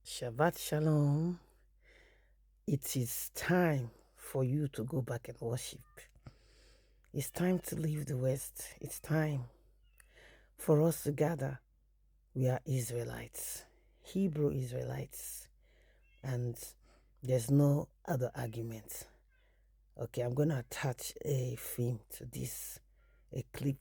Shabbat Shalom. It is time for you to go back and worship. It's time to leave the West. It's time for us to gather. We are Israelites, Hebrew Israelites, and there's no other argument. Okay, I'm going to attach a film to this, a clip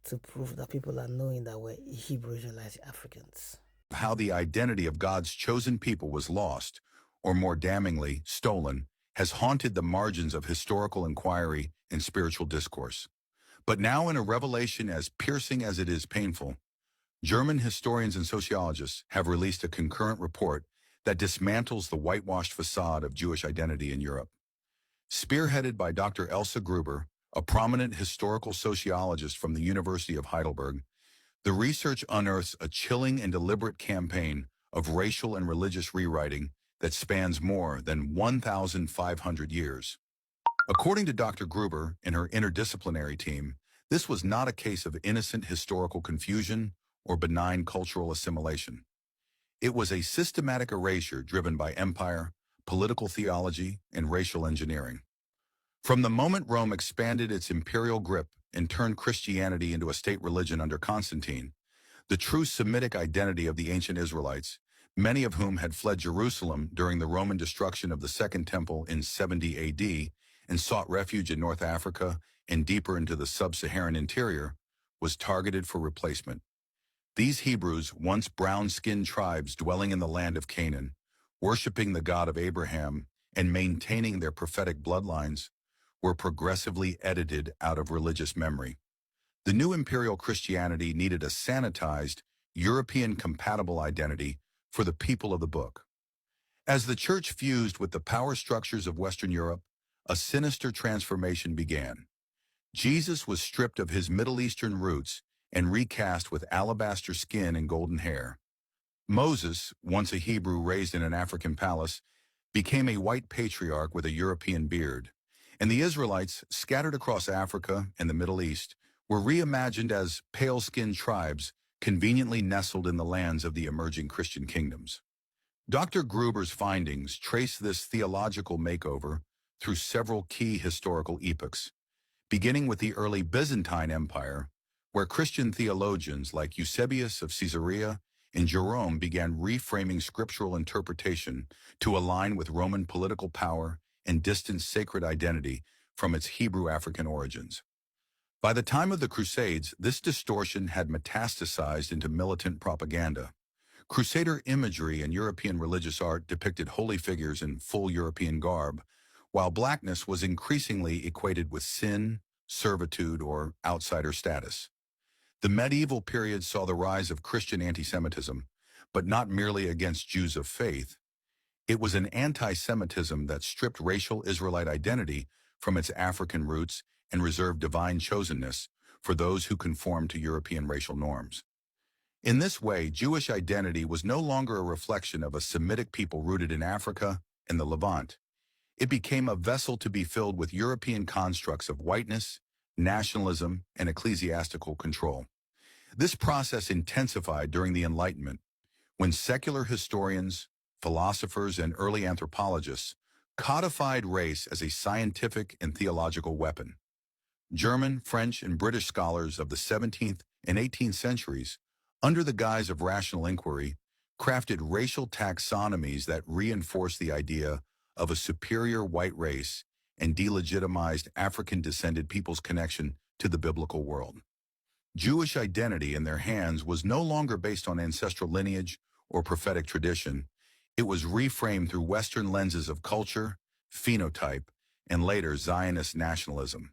to prove that people are knowing that we're Hebrew Israelites, Africans. How the identity of God's chosen people was lost, or more damningly, stolen, has haunted the margins of historical inquiry and spiritual discourse. But now in a revelation as piercing as it is painful, German historians and sociologists have released a concurrent report that dismantles the whitewashed facade of Jewish identity in Europe. Spearheaded by Dr. Elsa Gruber, a prominent historical sociologist from the University of Heidelberg, the research unearths a chilling and deliberate campaign of racial and religious rewriting that spans more than 1,500 years. According to Dr. Gruber and her interdisciplinary team, this was not a case of innocent historical confusion or benign cultural assimilation. It was a systematic erasure driven by empire, political theology, and racial engineering. From the moment Rome expanded its imperial grip and turned Christianity into a state religion under Constantine, the true Semitic identity of the ancient Israelites, many of whom had fled Jerusalem during the Roman destruction of the Second Temple in 70 AD and sought refuge in North Africa and deeper into the sub-Saharan interior, was targeted for replacement. These Hebrews, once brown-skinned tribes dwelling in the land of Canaan, worshiping the God of Abraham and maintaining their prophetic bloodlines, were progressively edited out of religious memory. The new imperial Christianity needed a sanitized, European-compatible identity for the people of the book. As the church fused with the power structures of Western Europe, a sinister transformation began. Jesus was stripped of his Middle Eastern roots and recast with alabaster skin and golden hair. Moses, once a Hebrew raised in an African palace, became a white patriarch with a European beard, and the Israelites, scattered across Africa and the Middle East, were reimagined as pale-skinned tribes conveniently nestled in the lands of the emerging Christian kingdoms. Dr. Gruber's findings trace this theological makeover through several key historical epochs, beginning with the early Byzantine Empire, where Christian theologians like Eusebius of Caesarea and Jerome began reframing scriptural interpretation to align with Roman political power and distance sacred identity from its Hebrew African origins. By the time of the Crusades, this distortion had metastasized into militant propaganda. Crusader imagery in European religious art depicted holy figures in full European garb, while blackness was increasingly equated with sin, servitude, or outsider status. The medieval period saw the rise of Christian anti-Semitism, but not merely against Jews of faith. It was an anti-Semitism that stripped racial Israelite identity from its African roots and reserved divine chosenness for those who conformed to European racial norms. In this way, Jewish identity was no longer a reflection of a Semitic people rooted in Africa and the Levant. It became a vessel to be filled with European constructs of whiteness, nationalism, and ecclesiastical control. This process intensified during the Enlightenment, when secular historians, philosophers, and early anthropologists codified race as a scientific and theological weapon. German, French, and British scholars of the 17th and 18th centuries, under the guise of rational inquiry, crafted racial taxonomies that reinforced the idea of a superior white race and delegitimized African-descended people's connection to the biblical world. Jewish identity in their hands was no longer based on ancestral lineage or prophetic tradition. It was reframed through Western lenses of culture, phenotype, and later Zionist nationalism.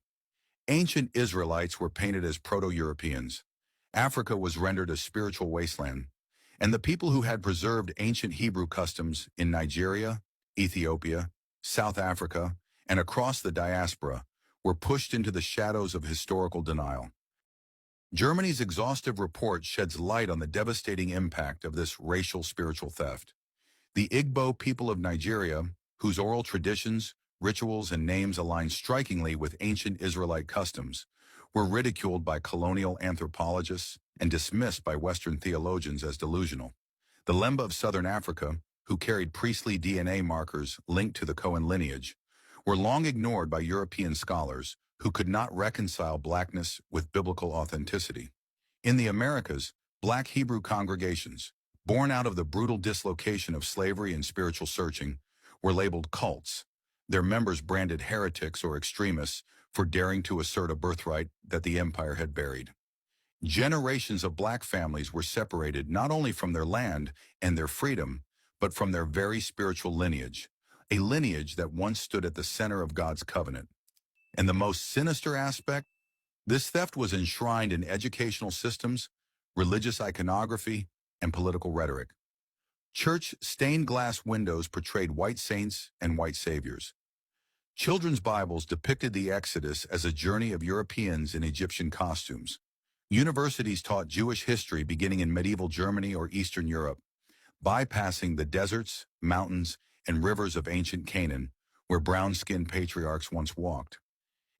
Ancient Israelites were painted as Proto-Europeans. Africa was rendered a spiritual wasteland, and the people who had preserved ancient Hebrew customs in Nigeria, Ethiopia, South Africa, and across the diaspora were pushed into the shadows of historical denial. Germany's exhaustive report sheds light on the devastating impact of this racial spiritual theft. The Igbo people of Nigeria, whose oral traditions, rituals, and names align strikingly with ancient Israelite customs, were ridiculed by colonial anthropologists and dismissed by Western theologians as delusional. The Lemba of southern Africa, who carried priestly DNA markers linked to the Cohen lineage, were long ignored by European scholars who could not reconcile blackness with biblical authenticity. In the Americas, Black Hebrew congregations, born out of the brutal dislocation of slavery and spiritual searching, were labeled cults, their members branded heretics or extremists for daring to assert a birthright that the empire had buried. Generations of Black families were separated not only from their land and their freedom, but from their very spiritual lineage, a lineage that once stood at the center of God's covenant. And the most sinister aspect, this theft was enshrined in educational systems, religious iconography, and political rhetoric. Church stained glass windows portrayed white saints and white saviors. Children's Bibles depicted the Exodus as a journey of Europeans in Egyptian costumes. Universities taught Jewish history beginning in medieval Germany or Eastern Europe, bypassing the deserts, mountains, and rivers of ancient Canaan, where brown-skinned patriarchs once walked.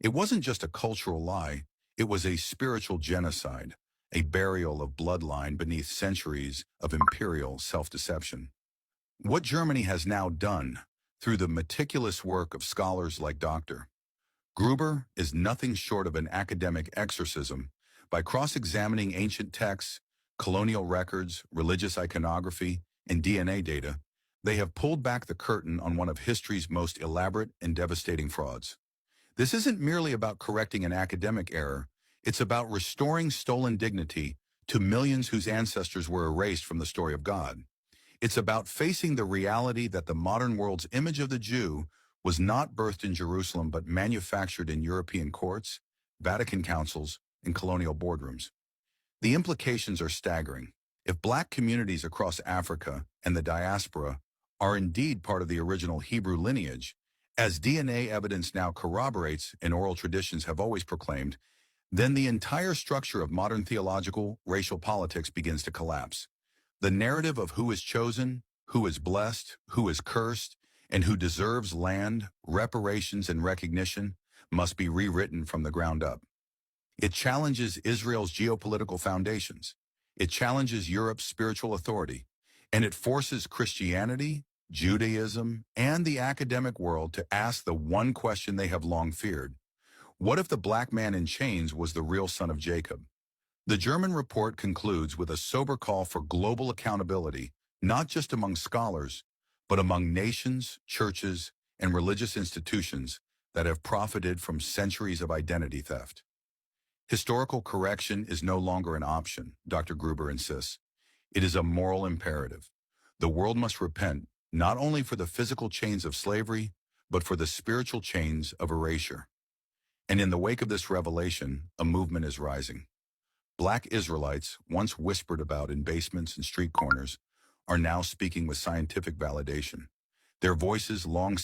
It wasn't just a cultural lie, it was a spiritual genocide, a burial of bloodline beneath centuries of imperial self-deception. What Germany has now done, through the meticulous work of scholars like Dr. Gruber, is nothing short of an academic exorcism. By cross-examining ancient texts, colonial records, religious iconography, and DNA data, they have pulled back the curtain on one of history's most elaborate and devastating frauds. This isn't merely about correcting an academic error, it's about restoring stolen dignity to millions whose ancestors were erased from the story of God. It's about facing the reality that the modern world's image of the Jew was not birthed in Jerusalem but manufactured in European courts, Vatican councils, and colonial boardrooms. The implications are staggering. If Black communities across Africa and the diaspora are indeed part of the original Hebrew lineage, as DNA evidence now corroborates and oral traditions have always proclaimed, then the entire structure of modern theological, racial politics begins to collapse. The narrative of who is chosen, who is blessed, who is cursed, and who deserves land, reparations, and recognition must be rewritten from the ground up. It challenges Israel's geopolitical foundations. It challenges Europe's spiritual authority. And it forces Christianity, Judaism, and the academic world to ask the one question they have long feared. What if the Black man in chains was the real son of Jacob? The German report concludes with a sober call for global accountability, not just among scholars, but among nations, churches, and religious institutions that have profited from centuries of identity theft. Historical correction is no longer an option, Dr. Gruber insists. It is a moral imperative. The world must repent, not only for the physical chains of slavery, but for the spiritual chains of erasure. And in the wake of this revelation, a movement is rising. Black Israelites, once whispered about in basements and street corners, are now speaking with scientific validation. Their voices, long